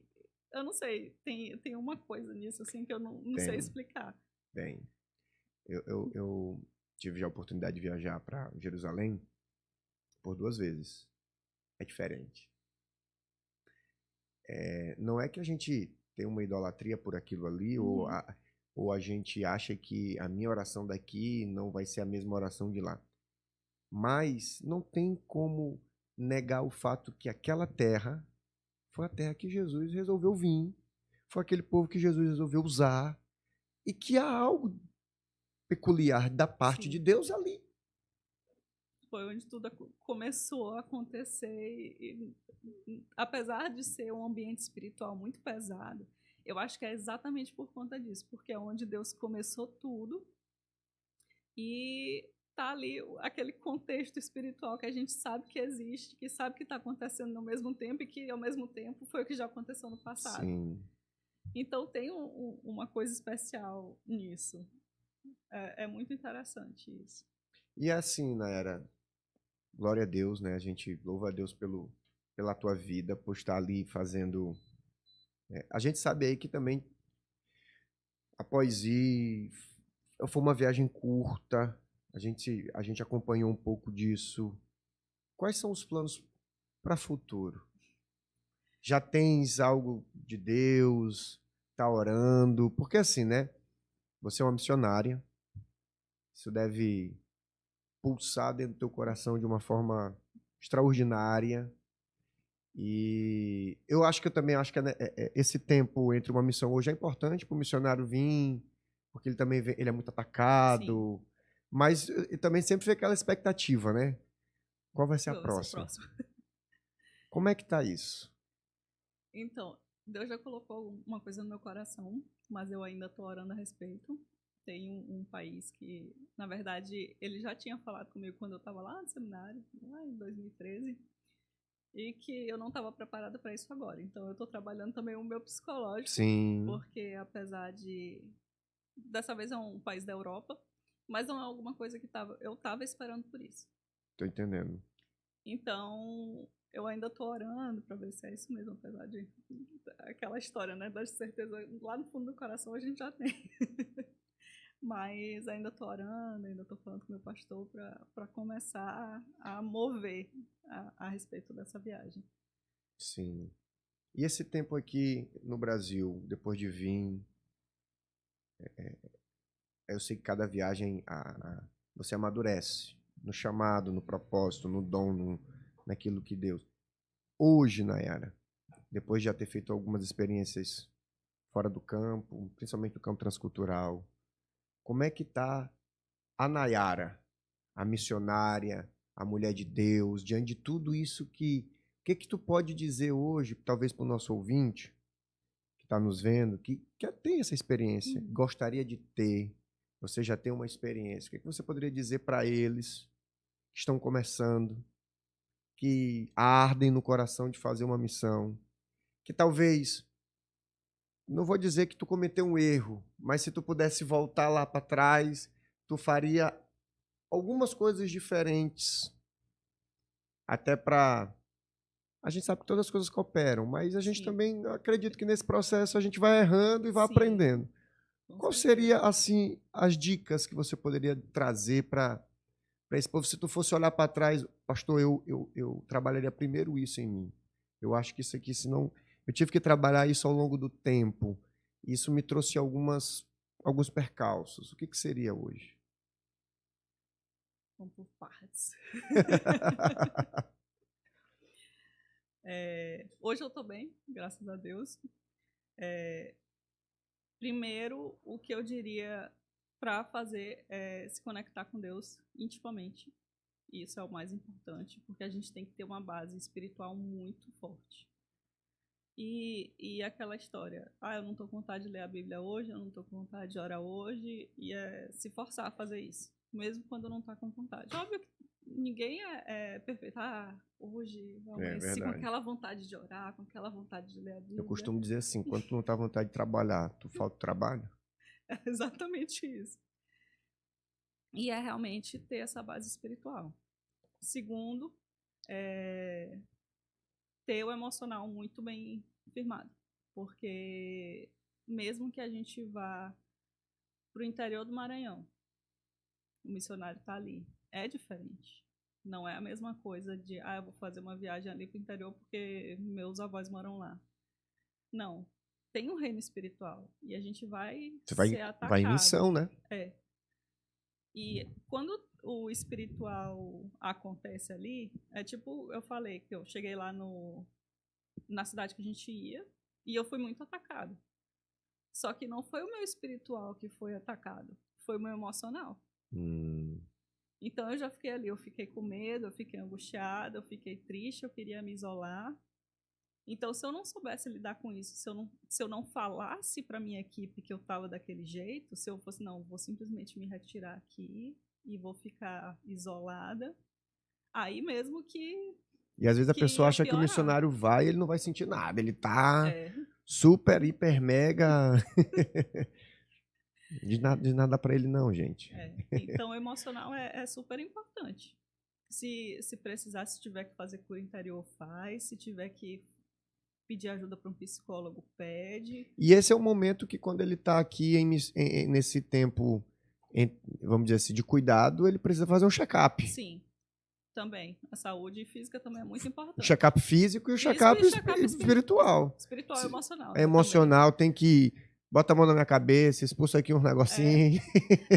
[SPEAKER 2] eu não sei, tem uma coisa nisso, assim, que eu não sei
[SPEAKER 1] Tem,
[SPEAKER 2] explicar.
[SPEAKER 1] tem. Eu tive já a oportunidade de viajar para Jerusalém por 2 vezes. É diferente. Não é que a gente tem uma idolatria por aquilo ali,
[SPEAKER 2] Uhum.
[SPEAKER 1] ou a gente acha que a minha oração daqui não vai ser a mesma oração de lá. Mas não tem como negar o fato que aquela terra foi a terra que Jesus resolveu vir, foi aquele povo que Jesus resolveu usar, e que há algo peculiar da parte de
[SPEAKER 2] Sim.
[SPEAKER 1] Deus ali.
[SPEAKER 2] Foi onde tudo começou a acontecer. Apesar de ser um ambiente espiritual muito pesado, eu acho que é exatamente por conta disso, porque é onde Deus começou tudo e tá ali aquele contexto espiritual que a gente sabe que existe, que sabe que está acontecendo ao mesmo tempo e que ao mesmo tempo foi o que já aconteceu no passado.
[SPEAKER 1] Sim.
[SPEAKER 2] Então tem uma coisa especial nisso. É muito interessante isso.
[SPEAKER 1] E assim, Nayara, glória a Deus, né? A gente louva a Deus pela tua vida, por estar ali fazendo. A gente sabe aí que também, após ir, foi uma viagem curta, a gente acompanhou um pouco disso. Quais são os planos para futuro? Já tens algo de Deus? Tá orando? Porque assim, né? Você é uma missionária, isso deve pulsar dentro do teu coração de uma forma extraordinária. E eu acho que eu também acho que esse tempo entre uma missão hoje é importante para o missionário vir, porque ele também ele é muito
[SPEAKER 2] Sim,
[SPEAKER 1] atacado, mas e também sempre fica aquela expectativa, né? Qual vai ser a
[SPEAKER 2] qual vai ser o
[SPEAKER 1] próxima?
[SPEAKER 2] próximo?
[SPEAKER 1] Como é que tá isso?
[SPEAKER 2] Então, Deus já colocou uma coisa no meu coração, mas eu ainda estou orando a respeito. Tem um país que, na verdade, ele já tinha falado comigo quando eu estava lá no seminário, lá em 2013, e que eu não estava preparada para isso agora. Então, eu estou trabalhando também o meu psicológico,
[SPEAKER 1] Sim,
[SPEAKER 2] porque apesar de Dessa vez é um país da Europa, mas não é alguma coisa que eu estava esperando por isso.
[SPEAKER 1] Tô entendendo.
[SPEAKER 2] Então, eu ainda tô orando para ver se é isso mesmo, apesar de aquela história, né, da certeza lá no fundo do coração a gente já tem. Mas ainda tô orando, ainda tô falando com meu pastor para começar a mover a respeito dessa viagem.
[SPEAKER 1] Sim. E esse tempo aqui no Brasil, depois de vir, eu sei que cada viagem você amadurece no chamado, no propósito, no dom, naquilo que Deus. Hoje, Nayara, depois de já ter feito algumas experiências fora do campo, principalmente no campo transcultural, como é que tá a Nayara, a missionária, a mulher de Deus, diante de tudo isso o que que tu pode dizer hoje, talvez para o nosso ouvinte que está nos vendo, que tem essa experiência, gostaria de ter, você já tem uma experiência, o que que você poderia dizer para eles que estão começando, que ardem no coração de fazer uma missão, que talvez, não vou dizer que tu cometeu um erro, mas se tu pudesse voltar lá para trás, tu faria algumas coisas diferentes, até para a gente sabe que todas as coisas cooperam, mas a gente
[SPEAKER 2] Sim.
[SPEAKER 1] também acredita que nesse processo a gente vai errando e vai
[SPEAKER 2] Sim,
[SPEAKER 1] aprendendo.
[SPEAKER 2] com
[SPEAKER 1] Qual
[SPEAKER 2] certeza.
[SPEAKER 1] seria assim as dicas que você poderia trazer para esse povo? Se tu fosse olhar para trás, pastor, eu trabalharia primeiro isso em mim. Eu acho que isso aqui, senão eu tive que trabalhar isso ao longo do tempo. Isso me trouxe alguns percalços. O que que seria hoje?
[SPEAKER 2] Vamos por partes. Hoje eu tô bem, graças a Deus. Primeiro, o que eu diria para fazer é se conectar com Deus intimamente. Isso é o mais importante, porque a gente tem que ter uma base espiritual muito forte. E aquela história, eu não tô com vontade de ler a Bíblia hoje, eu não tô com vontade de orar hoje, e é se forçar a fazer isso, mesmo quando não tá com vontade. Óbvio que ninguém é perfeito. Hoje eu
[SPEAKER 1] É
[SPEAKER 2] amanheci com
[SPEAKER 1] verdade.
[SPEAKER 2] aquela vontade de orar, com aquela vontade de ler a
[SPEAKER 1] Eu
[SPEAKER 2] Bíblia.
[SPEAKER 1] costumo dizer assim, quando tu não tá à vontade de trabalhar, tu falta trabalho?
[SPEAKER 2] É exatamente isso. E é realmente ter essa base espiritual. Segundo, ter o emocional muito bem firmado. Porque mesmo que a gente vá para o interior do Maranhão, o missionário está ali. É diferente. Não é a mesma coisa de, eu vou fazer uma viagem ali para o interior porque meus avós moram lá. Não. Tem um reino espiritual e a gente vai
[SPEAKER 1] Você
[SPEAKER 2] ser
[SPEAKER 1] vai em
[SPEAKER 2] atacado.
[SPEAKER 1] missão, né?
[SPEAKER 2] E quando o espiritual acontece ali, é tipo, eu falei que eu cheguei lá na cidade que a gente ia e eu fui muito atacado. Só que não foi o meu espiritual que foi atacado, foi o meu emocional. Então eu já fiquei ali, eu fiquei com medo, eu fiquei angustiada, eu fiquei triste, eu queria me isolar. Então, se eu não soubesse lidar com isso, se eu não falasse para minha equipe que eu estava daquele jeito, se eu fosse, não, vou simplesmente me retirar aqui e vou ficar isolada, aí mesmo
[SPEAKER 1] E às vezes a
[SPEAKER 2] que
[SPEAKER 1] pessoa
[SPEAKER 2] ia
[SPEAKER 1] acha que o
[SPEAKER 2] piorar.
[SPEAKER 1] missionário vai e ele não vai sentir nada. Ele tá
[SPEAKER 2] É,
[SPEAKER 1] super, hiper, mega. De nada para ele, não, gente.
[SPEAKER 2] Então, o emocional é super importante. Se precisar, se tiver que fazer cura interior, faz. Se tiver que pedir ajuda para um psicólogo, pede.
[SPEAKER 1] E esse é o momento que, quando ele está aqui nesse tempo, vamos dizer assim, de cuidado, ele precisa fazer um check-up.
[SPEAKER 2] Sim, também. A saúde física também é muito
[SPEAKER 1] O
[SPEAKER 2] importante.
[SPEAKER 1] check-up físico e o check-up espiritual.
[SPEAKER 2] Espiritual e emocional.
[SPEAKER 1] É emocional, tem que. Bota a mão na minha cabeça, expulsa aqui uns negocinhos.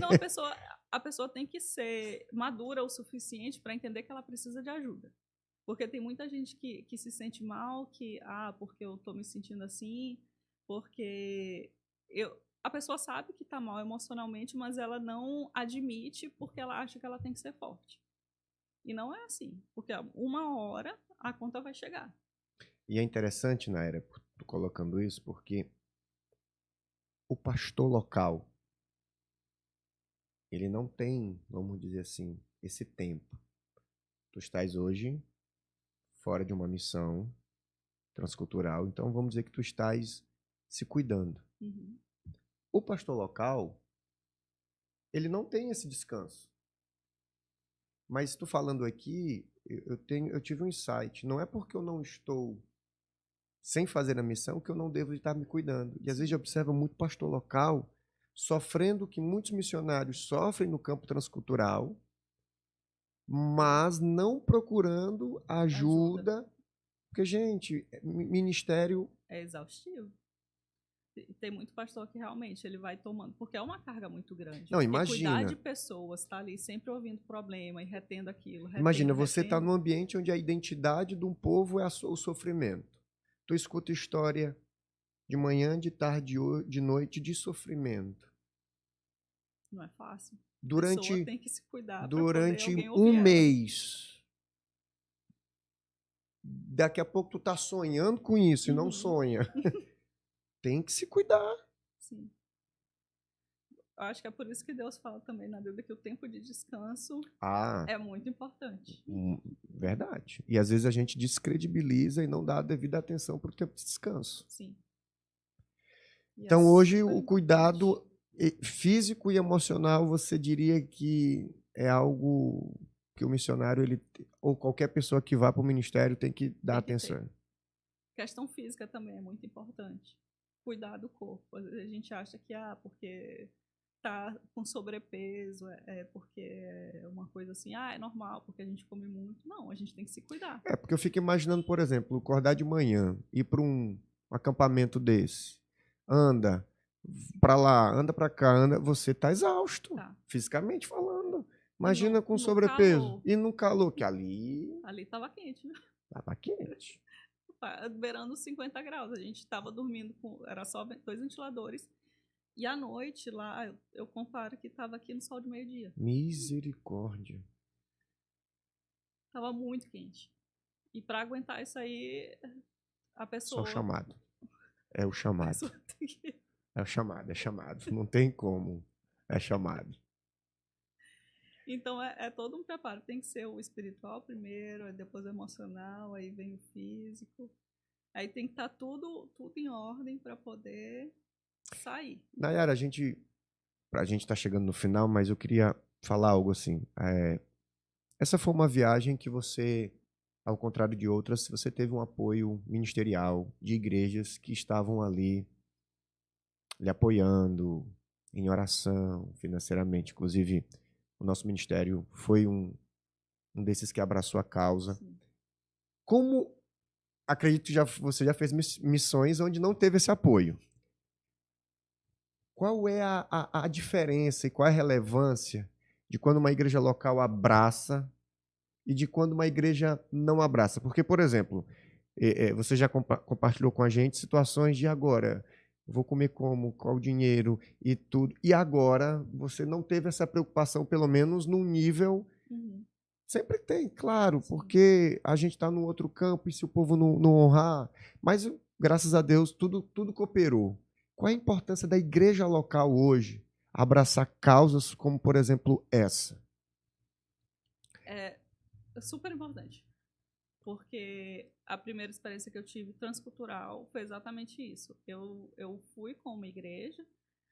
[SPEAKER 2] Não, a pessoa tem que ser madura o suficiente para entender que ela precisa de ajuda. Porque tem muita gente que se sente mal, porque eu tô me sentindo assim, porque a pessoa sabe que tá mal emocionalmente, mas ela não admite porque ela acha que ela tem que ser forte. E não é assim, porque uma hora a conta vai chegar.
[SPEAKER 1] E é interessante, Naira, tu colocando isso, porque o pastor local, ele não tem, vamos dizer assim, esse tempo. Tu estás hoje fora de uma missão transcultural, então vamos dizer que tu estás se cuidando.
[SPEAKER 2] Uhum.
[SPEAKER 1] O pastor local, ele não tem esse descanso. Mas tu falando aqui, eu tive um insight. Não é porque eu não estou sem fazer a missão que eu não devo estar me cuidando. E às vezes eu observo muito pastor local sofrendo o que muitos missionários sofrem no campo transcultural, mas não procurando ajuda. Porque, gente, ministério...
[SPEAKER 2] É exaustivo. Tem muito pastor que realmente ele vai tomando, porque é uma carga muito grande.
[SPEAKER 1] Não,
[SPEAKER 2] Porque
[SPEAKER 1] imagina.
[SPEAKER 2] cuidar de pessoas, tá ali sempre ouvindo problema e retendo aquilo.
[SPEAKER 1] Imagina, você está num ambiente onde a identidade de um povo é o sofrimento. Tu escuta história de manhã, de tarde, de noite, de sofrimento.
[SPEAKER 2] Não é fácil.
[SPEAKER 1] Durante,
[SPEAKER 2] a pessoa tem que se cuidar
[SPEAKER 1] durante
[SPEAKER 2] alguém
[SPEAKER 1] um mês. Daqui a pouco tu tá sonhando com isso e não sonha. Tem que se cuidar.
[SPEAKER 2] Sim. Eu acho que é por isso que Deus fala também na Bíblia que o tempo de descanso é muito importante.
[SPEAKER 1] Verdade. E às vezes a gente descredibiliza e não dá a devida atenção para o tempo de descanso.
[SPEAKER 2] Sim.
[SPEAKER 1] Então hoje o cuidado físico e emocional, você diria que é algo que o missionário, ou qualquer pessoa que vá para o ministério tem que dar atenção.
[SPEAKER 2] A questão física também é muito importante. Cuidar do corpo. Às vezes a gente acha que, porque tá com sobrepeso, porque é uma coisa assim, é normal, porque a gente come muito. Não, a gente tem que se cuidar.
[SPEAKER 1] Porque eu fico imaginando, por exemplo, acordar de manhã, ir para um acampamento desse, anda para lá, anda para cá, você tá exausto, fisicamente falando. Imagina com sobrepeso.
[SPEAKER 2] Calor.
[SPEAKER 1] E no calor, que ali...
[SPEAKER 2] Ali tava quente, né?
[SPEAKER 1] Tava quente.
[SPEAKER 2] Beirando 50 graus. A gente tava dormindo era só 2 ventiladores. E à noite lá, eu comparo que tava aqui no sol de meio-dia.
[SPEAKER 1] Misericórdia.
[SPEAKER 2] Tava muito quente. E para aguentar isso aí, a pessoa...
[SPEAKER 1] Só chamado. É o chamado. É o chamado, é chamado. Não tem como. É chamado.
[SPEAKER 2] Então é todo um preparo. Tem que ser o espiritual primeiro, depois o emocional, aí vem o físico. Aí tem que estar tudo em ordem para poder sair.
[SPEAKER 1] Nayara, a gente tá chegando no final, mas eu queria falar algo assim. Essa foi uma viagem que você, ao contrário de outras, você teve um apoio ministerial de igrejas que estavam ali lhe apoiando em oração, financeiramente. Inclusive, o nosso ministério foi um desses que abraçou a causa. Sim. Como, acredito que você já fez missões onde não teve esse apoio. Qual é a diferença e qual é a relevância de quando uma igreja local abraça e de quando uma igreja não abraça? Porque, por exemplo, você já compartilhou com a gente situações de agora, vou comer como, qual o dinheiro e tudo, e agora você não teve essa preocupação, pelo menos num nível... Sempre tem, claro, porque a gente está num outro campo e se o povo não honrar, mas graças a Deus tudo cooperou. Qual a importância da igreja local hoje abraçar causas como, por exemplo, essa?
[SPEAKER 2] É super importante, porque a primeira experiência que eu tive transcultural foi exatamente isso. Eu fui com uma igreja,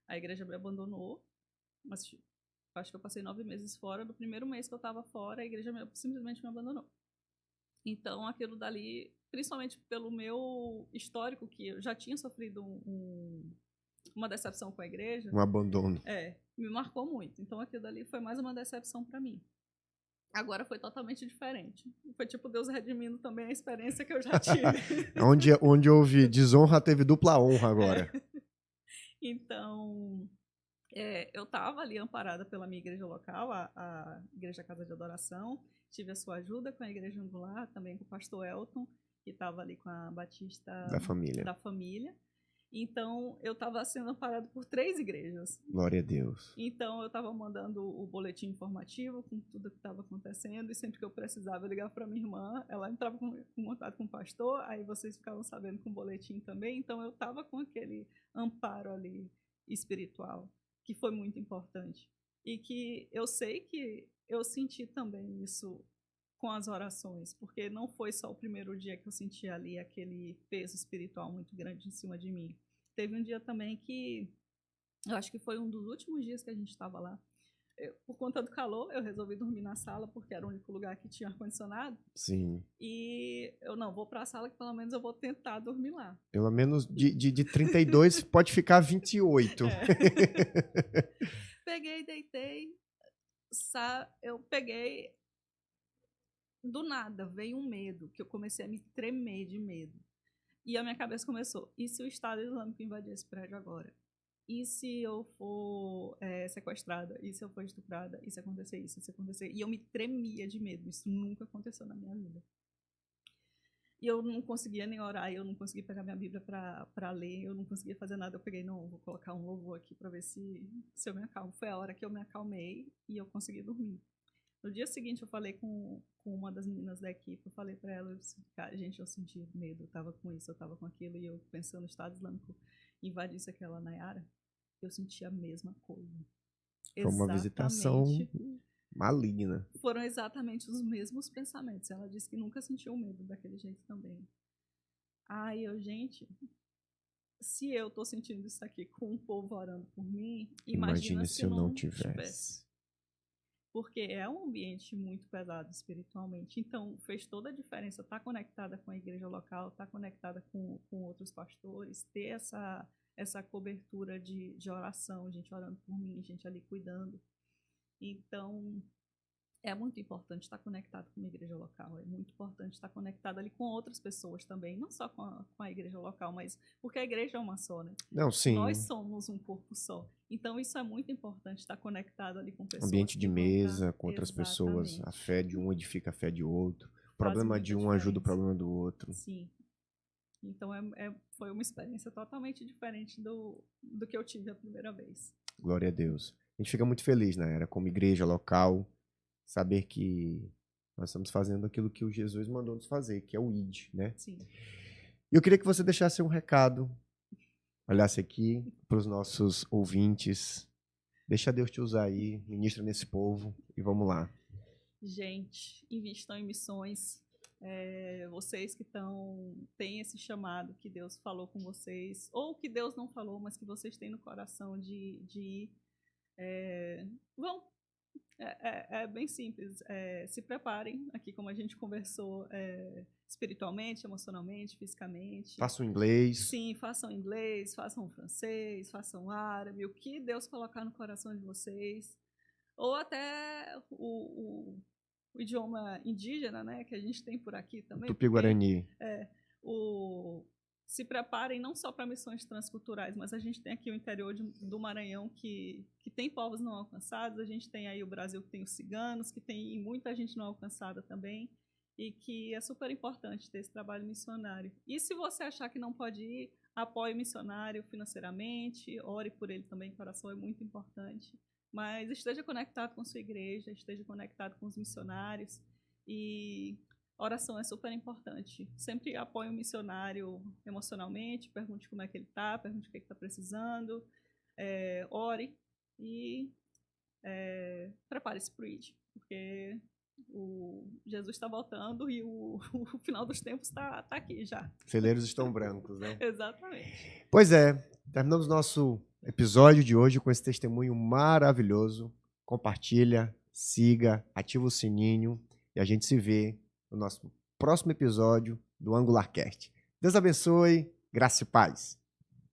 [SPEAKER 2] a igreja me abandonou, mas acho que eu passei 9 meses fora. No primeiro mês que eu estava fora, a igreja simplesmente me abandonou. Então, aquilo dali, principalmente pelo meu histórico, que eu já tinha sofrido uma decepção com a igreja.
[SPEAKER 1] Um abandono.
[SPEAKER 2] Me marcou muito. Então, aquilo dali foi mais uma decepção para mim. Agora foi totalmente diferente. Foi tipo Deus redimindo também a experiência que eu já tive.
[SPEAKER 1] onde houve desonra, teve dupla honra agora.
[SPEAKER 2] Então... eu estava ali amparada pela minha igreja local, a Igreja Casa de Adoração. Tive a sua ajuda com a Igreja Angular, também com o pastor Elton, que estava ali com a Batista da família. Então, eu estava sendo amparada por 3 igrejas.
[SPEAKER 1] Glória a Deus.
[SPEAKER 2] Então, eu estava mandando o boletim informativo com tudo que estava acontecendo, e sempre que eu precisava, eu ligava para minha irmã, ela entrava com contato com o pastor, aí vocês ficavam sabendo com o boletim também. Então, eu estava com aquele amparo ali espiritual, que foi muito importante. E que eu sei que eu senti também isso com as orações, porque não foi só o primeiro dia que eu senti ali aquele peso espiritual muito grande em cima de mim. Teve um dia também que, eu acho que foi um dos últimos dias que a gente estava lá, por conta do calor, eu resolvi dormir na sala, porque era o único lugar que tinha ar-condicionado.
[SPEAKER 1] Sim.
[SPEAKER 2] E eu não vou para a sala, que pelo menos eu vou tentar dormir lá.
[SPEAKER 1] Pelo menos de 32 pode ficar 28.
[SPEAKER 2] Peguei, deitei, eu peguei, do nada, veio um medo, que eu comecei a me tremer de medo. E a minha cabeça começou, e se o Estado Islâmico invadir esse prédio agora? E se eu for sequestrada? E se eu for estuprada? E se acontecer isso? E se acontecer? E eu me tremia de medo. Isso nunca aconteceu na minha vida. E eu não conseguia nem orar, eu não conseguia pegar minha Bíblia para ler, eu não conseguia fazer nada. Eu peguei, não, vou colocar um louvor aqui para ver se eu me acalmo. Foi a hora que eu me acalmei e eu consegui dormir. No dia seguinte, eu falei com uma das meninas da equipe, eu falei para ela, eu disse, cara, gente, eu senti medo, eu tava com isso, eu tava com aquilo, e eu pensando no Estado Islâmico invadisse aquela Nayara, eu senti a mesma coisa.
[SPEAKER 1] Foi uma visitação maligna.
[SPEAKER 2] Foram exatamente os mesmos pensamentos. Ela disse que nunca sentiu medo daquele jeito também. Aí eu, gente, se eu tô sentindo isso aqui com o povo orando por mim, imagina se eu não tivesse. Porque é um ambiente muito pesado espiritualmente. Então, fez toda a diferença estar conectada com a igreja local, estar conectada com outros pastores, ter essa cobertura de oração, gente orando por mim, gente ali cuidando. Então, é muito importante estar conectado com a igreja local, é muito importante estar conectado ali com outras pessoas também, não só com a igreja local, mas porque a igreja é uma só, né?
[SPEAKER 1] Não, sim.
[SPEAKER 2] Nós somos um corpo só. Então, isso é muito importante, estar conectado ali com pessoas.
[SPEAKER 1] Ambiente de mesa, com outras pessoas, a fé de um edifica a fé de outro, o problema de um ajuda o problema do outro.
[SPEAKER 2] Sim. Então, foi uma experiência totalmente diferente do que eu tive a primeira vez.
[SPEAKER 1] Glória a Deus. A gente fica muito feliz, né? Como igreja local, saber que nós estamos fazendo aquilo que o Jesus mandou nos fazer, que é o ID, né?
[SPEAKER 2] Sim.
[SPEAKER 1] E eu queria que você deixasse um recado, olhasse aqui para os nossos ouvintes. Deixa Deus te usar aí, ministra nesse povo e vamos lá.
[SPEAKER 2] Gente, invistam em missões. Vocês que têm esse chamado que Deus falou com vocês, ou que Deus não falou, mas que vocês têm no coração de ir, vão. É bem simples. Se preparem, aqui como a gente conversou, espiritualmente, emocionalmente, fisicamente.
[SPEAKER 1] Façam inglês.
[SPEAKER 2] Sim, façam inglês, façam francês, façam árabe, o que Deus colocar no coração de vocês. Ou até o idioma indígena, né, que a gente tem por aqui também.
[SPEAKER 1] Tupi-Guarani.
[SPEAKER 2] Se preparem não só para missões transculturais, mas a gente tem aqui o interior do Maranhão que tem povos não alcançados, a gente tem aí o Brasil que tem os ciganos, que tem muita gente não alcançada também, e que é super importante ter esse trabalho missionário. E se você achar que não pode ir, apoie o missionário financeiramente, ore por ele também, o coração é muito importante, mas esteja conectado com sua igreja, esteja conectado com os missionários, e oração é super importante. Sempre apoie o missionário emocionalmente, pergunte como é que ele está, pergunte o que ele está precisando, ore e prepare-se para o ID, porque o Jesus está voltando e o final dos tempos está aqui já.
[SPEAKER 1] Celeiros estão brancos, né?
[SPEAKER 2] Exatamente.
[SPEAKER 1] Pois é, terminamos nosso episódio de hoje com esse testemunho maravilhoso. Compartilha, siga, ativa o sininho e a gente se vê no nosso próximo episódio do AngularCast. Deus abençoe, graça e paz.